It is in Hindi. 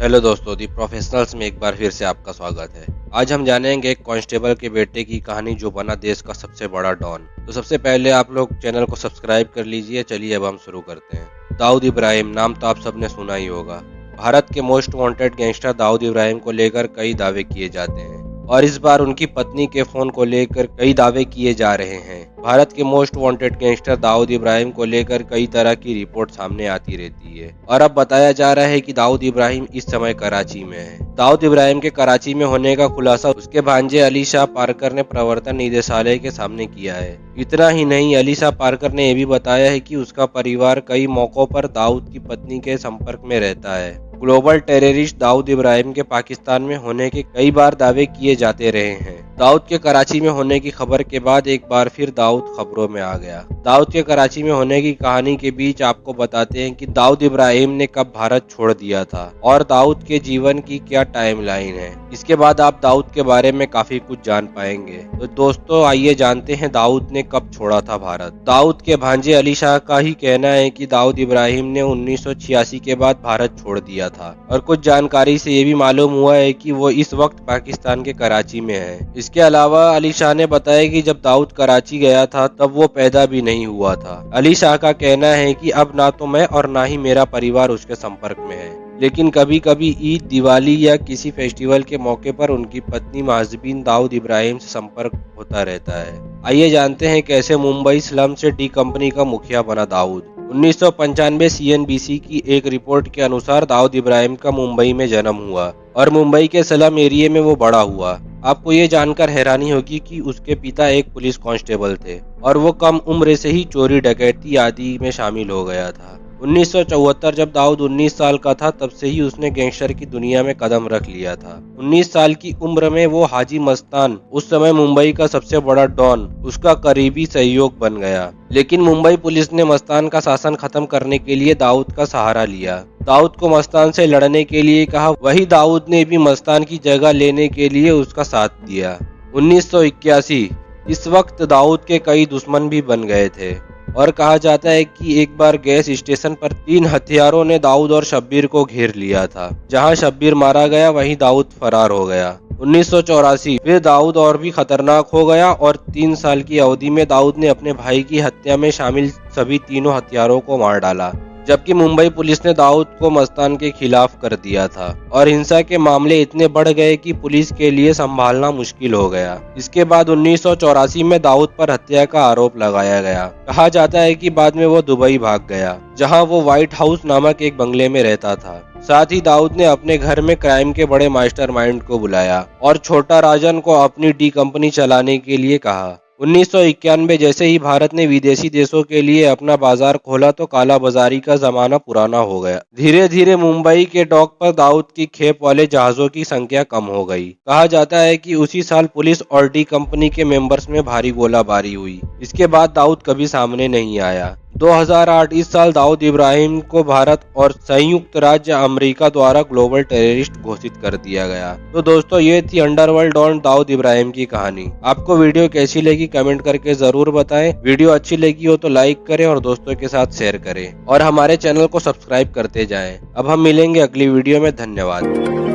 हेलो दोस्तों, दी प्रोफेशनल्स में एक बार फिर से आपका स्वागत है। आज हम जानेंगे एक कांस्टेबल के बेटे की कहानी जो बना देश का सबसे बड़ा डॉन। तो सबसे पहले आप लोग चैनल को सब्सक्राइब कर लीजिए। चलिए अब हम शुरू करते हैं। दाऊद इब्राहिम नाम तो आप सबने सुना ही होगा। भारत के most wanted gangster Dawood Ibrahim को लेकर कई दावे किए जाते हैं और इस बार उनकी पत्नी के फोन को लेकर कई दावे किए जा रहे हैं। भारत के most wanted gangster Dawood Ibrahim को लेकर कई तरह की रिपोर्ट सामने आती रहती है और अब बताया जा रहा है कि दाऊद इब्राहिम इस समय कराची में है। दाऊद इब्राहिम के कराची में होने का खुलासा उसके भांजे अली शाह पारकर ने प्रवर्तन निदेशालय के सामने किया है। इतना ही नहीं, अली शाह पारकर ने यह भी बताया है कि उसका परिवार कई मौकों पर दाऊद की पत्नी के संपर्क में रहता है। ग्लोबल टेररिस्ट दाऊद इब्राहिम के पाकिस्तान में होने के कई बार दावे किए जाते रहे हैं। दाऊद के कराची में होने की खबर के बाद एक बार फिर दाऊद खबरों में आ गया। दाऊद के कराची में होने की कहानी के बीच आपको बताते हैं कि दाऊद इब्राहिम ने कब भारत छोड़ दिया था और दाऊद के जीवन की क्या टाइमलाइन है। इसके बाद आप दाऊद के बारे में काफी कुछ जान पाएंगे। तो दोस्तों आइए जानते हैं दाऊद ने कब छोड़ा था भारत। दाऊद के भांजे अली शाह का ही कहना है कि दाऊद इब्राहिम ने 1986 के बाद भारत छोड़ दिया था और कुछ जानकारी से ये भी मालूम हुआ है कि वो इस वक्त पाकिस्तान के कराची में है। इसके अलावा अली शाह ने बताया कि जब दाऊद कराची गया था तब वो पैदा भी नहीं हुआ था। अली शाह का कहना है कि अब ना तो मैं और ना ही मेरा परिवार उसके संपर्क में है, लेकिन कभी कभी ईद, दिवाली या किसी फेस्टिवल के मौके पर उनकी पत्नी माजबीन दाऊद इब्राहिम से संपर्क होता रहता है। आइए जानते हैं कैसे मुंबई स्लम से डी कंपनी का मुखिया बना दाऊद। 1995 CNBC की एक रिपोर्ट के अनुसार दाऊद इब्राहिम का मुंबई में जन्म हुआ और मुंबई के स्लम एरिया में वो बड़ा हुआ। आपको ये जानकर हैरानी होगी कि उसके पिता एक पुलिस कांस्टेबल थे और वो कम उम्र से ही चोरी, डकैती आदि में शामिल हो गया था। 1974 जब दाऊद 19 साल का था तब से ही उसने गैंगस्टर की दुनिया में कदम रख लिया था। 19 साल की उम्र में वो हाजी मस्तान, उस समय मुंबई का सबसे बड़ा डॉन, उसका करीबी सहयोग बन गया। लेकिन मुंबई पुलिस ने मस्तान का शासन खत्म करने के लिए दाऊद का सहारा लिया। दाऊद को मस्तान से लड़ने के लिए कहा, वही दाऊद ने भी मस्तान की जगह लेने के लिए उसका साथ दिया। 1981 इस वक्त दाऊद के कई दुश्मन भी बन गए थे और कहा जाता है कि एक बार गैस स्टेशन पर 3 हथियारों ने दाऊद और शब्बीर को घेर लिया था। जहां शब्बीर मारा गया वहीं दाऊद फरार हो गया। 1984 फिर दाऊद और भी खतरनाक हो गया और 3 साल की अवधि में दाऊद ने अपने भाई की हत्या में शामिल सभी तीनों हत्यारों को मार डाला, जबकि मुंबई पुलिस ने दाऊद को मस्तान के खिलाफ कर दिया था और हिंसा के मामले इतने बढ़ गए कि पुलिस के लिए संभालना मुश्किल हो गया। इसके बाद 1984 में दाऊद पर हत्या का आरोप लगाया गया। कहा जाता है कि बाद में वो दुबई भाग गया, जहां वो व्हाइट हाउस नामक एक बंगले में रहता था। साथ ही दाऊद ने अपने घर में क्राइम के बड़े मास्टरमाइंड को बुलाया और छोटा राजन को अपनी डी कंपनी चलाने के लिए कहा। 1991 जैसे ही भारत ने विदेशी देशों के लिए अपना बाजार खोला तो काला बाजारी का जमाना पुराना हो गया। धीरे धीरे मुंबई के डॉक पर दाऊद की खेप वाले जहाजों की संख्या कम हो गई। कहा जाता है कि उसी साल पुलिस और डी कंपनी के मेंबर्स में भारी गोलाबारी हुई। इसके बाद दाऊद कभी सामने नहीं आया। 2008 इस साल दाऊद इब्राहिम को भारत और संयुक्त राज्य अमेरिका द्वारा ग्लोबल टेररिस्ट घोषित कर दिया गया। तो दोस्तों ये थी अंडरवर्ल्ड डॉन दाऊद इब्राहिम की कहानी। आपको वीडियो कैसी लगी कमेंट करके जरूर बताएं। वीडियो अच्छी लगी हो तो लाइक करें और दोस्तों के साथ शेयर करें और हमारे चैनल को सब्सक्राइब करते जाएं। अब हम मिलेंगे अगली वीडियो में। धन्यवाद।